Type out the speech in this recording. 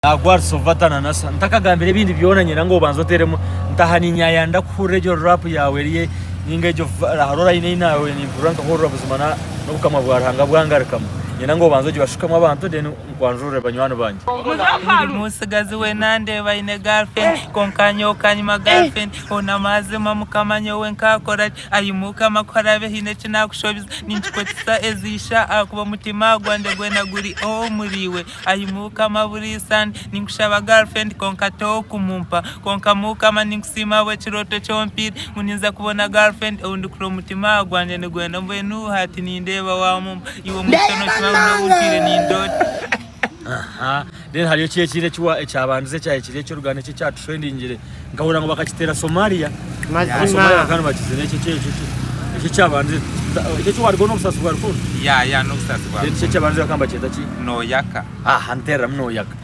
agwarso vatana nasa ntakagambira ibindi byonanye nango banzoteremo ntahani nyaya ndakurejo rap yawe riye ningejo harora ine nawe ni buranka horora buzimana no kama bwaranga bwangarakamo nyina ngo banzoje bashukamo abantu deni kwanjure banywano banje musigazi we nande bayine girlfriend konkanyo kanyima girlfriend ona mazima mukamanyo we nkakora ayimuka makorabe hine kinakushobiza ninchikotisa ezisha akuba mutima gwande gwena guri o muriwe ayimuka maburisan ninkushaba girlfriend konkato kumumpa konkamuka maninkusima we chiroto chompiri muninza kubona girlfriend ondukuro mutima gwande ne gwena mbenu hati nindeba wa mumpa iwo mutono n'ubutire n'indoti then hariyo kirekire cyabanze cyakire cyo rugane cyo cya trendingire ngahura ngo bakakitera Somalia mazima kandi bakize n'iki cyabanze icyo cywarwo no busasu bwa rukundo ya no busasu bwa icyo cyabanze bakamba cyeta ki no yaka hantera mno yaka